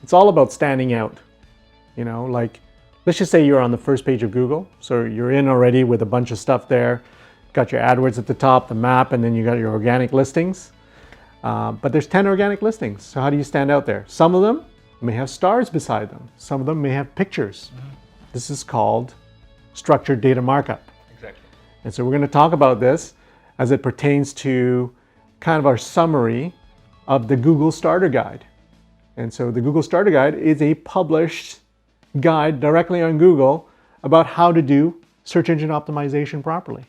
It's all about standing out. Like, let's just say you're on the first page of Google. So you're in already with a bunch of stuff there. Got your AdWords at the top, the map, and then you got your organic listings. But there's 10 organic listings. So how do you stand out there? Some of them may have stars beside them. Some of them may have pictures. This is called Structured Data Markup. Exactly. And so we're going to talk about this as it pertains to kind of our summary of the Google Starter Guide. And so the Google Starter Guide is a published guide directly on Google about how to do search engine optimization properly.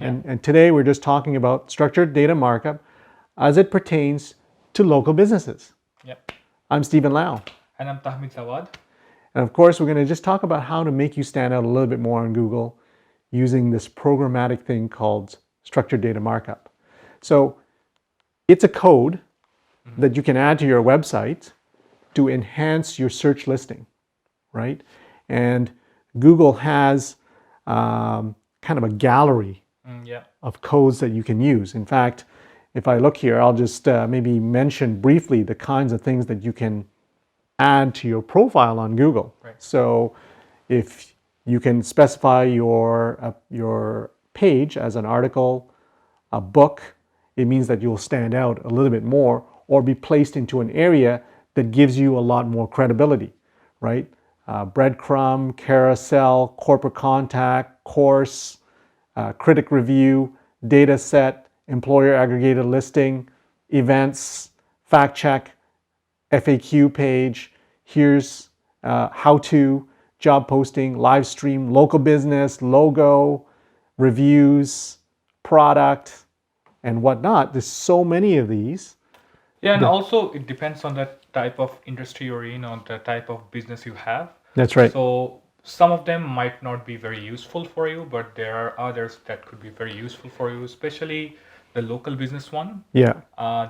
Yeah. And today we're just talking about structured data markup as it pertains to local businesses. Yep. I'm Stephen Lau. And I'm Tahmid Jawad. And of course, we're going to just talk about how to make you stand out a little bit more on Google using this programmatic thing called structured data markup. So it's a code that you can add to your website to enhance your search listing, right? And Google has kind of a gallery of codes that you can use. In fact, if I look here, I'll just maybe mention briefly the kinds of things that you can add to your profile on Google. Right. So if you can specify your page as an article, a book, it means that you'll stand out a little bit more or be placed into an area that gives you a lot more credibility, right? Breadcrumb, Carousel, corporate contact, course, critic review, data set, employer aggregated listing, events, fact check, FAQ page, here's how to, job posting, live stream, local business, logo, reviews, product, and whatnot. There's so many of these. Yeah, and also it depends on the type of industry you're in or the type of business you have. That's right. So some of them might not be very useful for you, but there are others that could be very useful for you, especially the local business one. Yeah.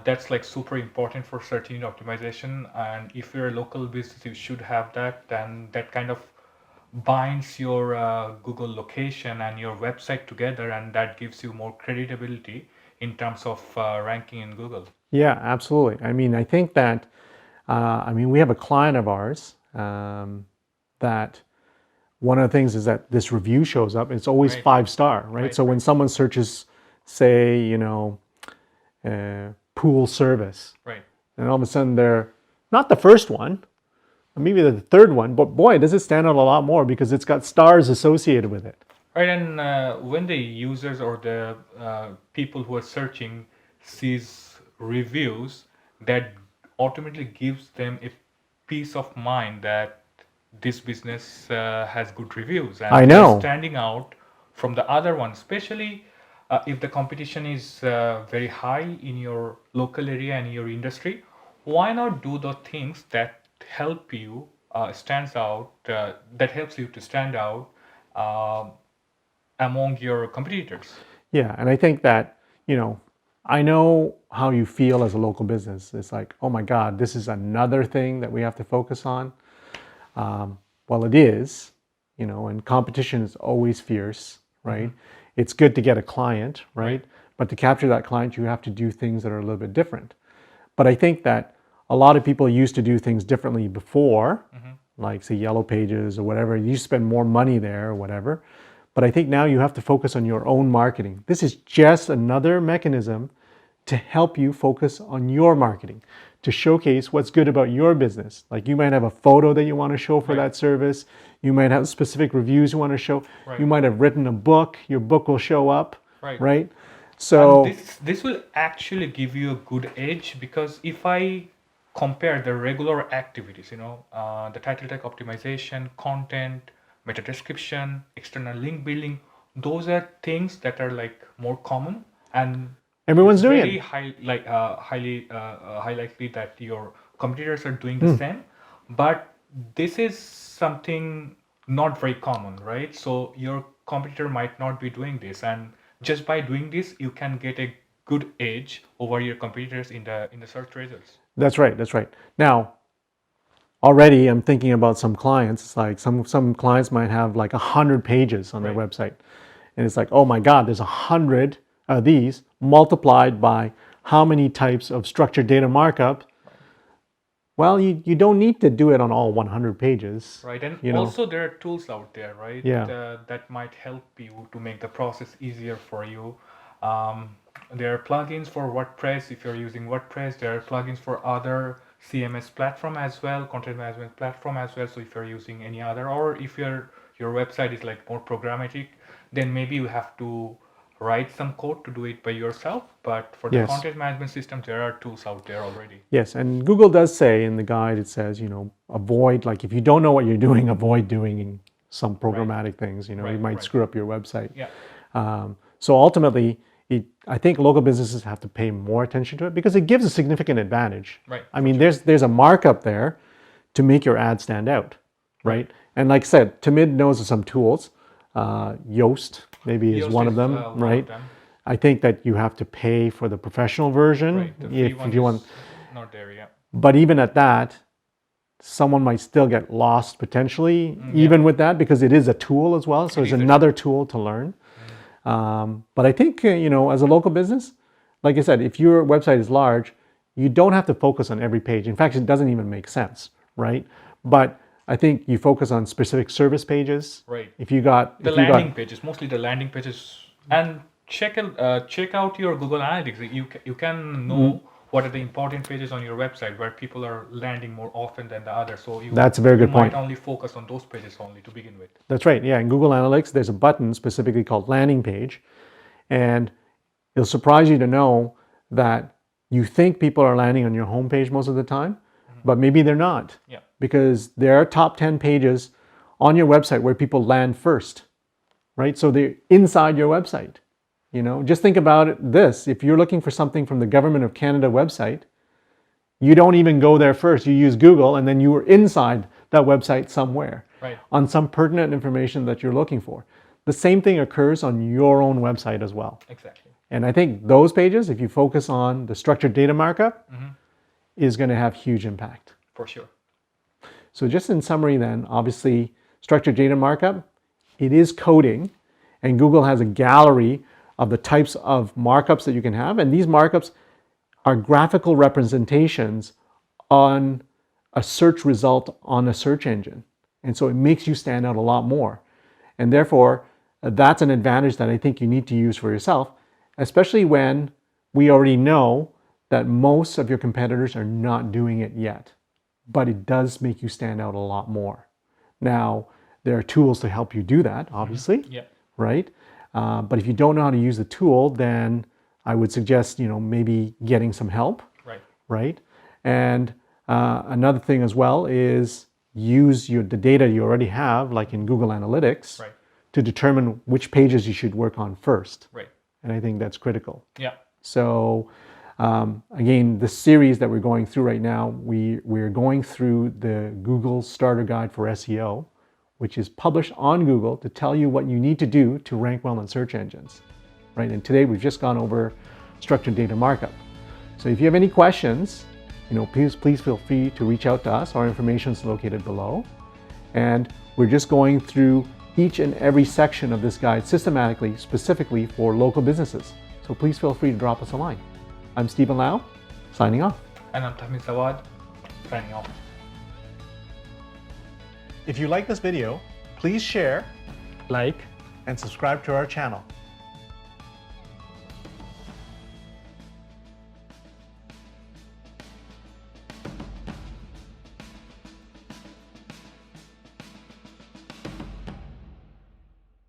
That's like super important for search engine optimization. And if you're a local business, you should have that. Then that kind of binds your Google location and your website together, and that gives you more credibility in terms of ranking in Google. Yeah, absolutely. I mean, I think that, we have a client of ours that one of the things is that this review shows up. It's always Right. 5-star, right? Right, So when someone searches, say, pool service, Right. and all of a sudden they're not the first one, or maybe they're the third one, but boy, does it stand out a lot more because it's got stars associated with it. Right, and when the users or the people who are searching sees reviews, that ultimately gives them a peace of mind that this business has good reviews and I know. they're standing out from the other one, especially if the competition is very high in your local area and your industry. Why not do the things that help you stands out, that helps you to stand out among your competitors? Yeah, and I think that, I know how you feel as a local business. It's like, oh my God, this is another thing that we have to focus on. Well, it is, and competition is always fierce, right? It's good to get a client, right? But to capture that client, you have to do things that are a little bit different. But I think that a lot of people used to do things differently before, like say Yellow Pages or whatever. You spend more money there or whatever. But I think now you have to focus on your own marketing. This is just another mechanism to help you focus on your marketing, to showcase what's good about your business. Like you might have a photo that you want to show for that service. You might have specific reviews you want to show. Right. You might have written a book. Your book will show up, Right. right? So And this will actually give you a good edge, because if I compare the regular activities, the title tag optimization, content, meta description, external link building, those are things that are like more common, and everyone's doing very it. high likely that your competitors are doing the same. But this is something not very common, right? So your competitor might not be doing this, and just by doing this, you can get a good edge over your competitors in the search results. That's right. That's right. Now, already I'm thinking about some clients. It's like some clients might have like 100 pages on their Right. website. And it's like, oh my God, there's 100 of these multiplied by how many types of structured data markup. Well, you don't need to do it on all 100 pages. Right, and You know, also there are tools out there, right? Yeah. That might help you to make the process easier for you. Um, there are plugins for WordPress if you're using WordPress. There are plugins for other CMS platform as well, content management platform as well. So if you're using any other, or if your website is like more programmatic, then maybe you have to write some code to do it by yourself. But for the Yes. content management system, there are tools out there already. Yes, and Google does say in the guide, it says, avoid, like if you don't know what you're doing, avoid doing some programmatic things. You Right, might right. screw up your website. Yeah. So ultimately, I think local businesses have to pay more attention to it because it gives a significant advantage. Right, I mean, there's a markup there to make your ad stand out, right? And like I said, Tahmid knows of some tools. Yoast maybe is Yoast one of is, them, one of right? them. I think that you have to pay for the professional version Right, the free one if you want. is not there, yeah. But even at that, someone might still get lost potentially, even with that, because it is a tool as well. So it's another tool to learn. But I think, as a local business, like I said, if your website is large, you don't have to focus on every page. In fact, it doesn't even make sense, right? But I think you focus on specific service pages. Right. If you got The landing pages, mostly the landing pages, and check out your Google Analytics. You can know what are the important pages on your website where people are landing more often than the others. So That's a very good point. You might only focus on those pages only to begin with. That's right. Yeah, in Google Analytics, there's a button specifically called landing page, and it'll surprise you to know that you think people are landing on your homepage most of the time, but maybe they're not. Yeah. Because there are top 10 pages on your website where people land first, right? So they're inside your website. Just think about this. If you're looking for something from the Government of Canada website, you don't even go there first. You use Google, and then you are inside that website somewhere on some pertinent information that you're looking for. The same thing occurs on your own website as well. Exactly. And I think those pages, if you focus on the structured data markup, is going to have huge impact. For sure. So just in summary then, obviously, structured data markup, it is coding, and Google has a gallery of the types of markups that you can have. And these markups are graphical representations on a search result on a search engine. And so it makes you stand out a lot more. And therefore, that's an advantage that I think you need to use for yourself, especially when we already know that most of your competitors are not doing it yet. But it does make you stand out a lot more. Now, there are tools to help you do that, obviously, right? But if you don't know how to use the tool, then I would suggest, maybe getting some help, right? And another thing as well is use the data you already have, like in Google Analytics, to determine which pages you should work on first. And I think that's critical. Yeah. So again, the series that we're going through right now, we're going through the Google Starter Guide for SEO, which is published on Google to tell you what you need to do to rank well in search engines, right? And today we've just gone over structured data markup. So if you have any questions, please feel free to reach out to us. Our information is located below. And we're just going through each and every section of this guide systematically, specifically for local businesses. So please feel free to drop us a line. I'm Stephen Lau, signing off. And I'm Tahmid Jawad, signing off. If you like this video, please share, Like, and subscribe to our channel.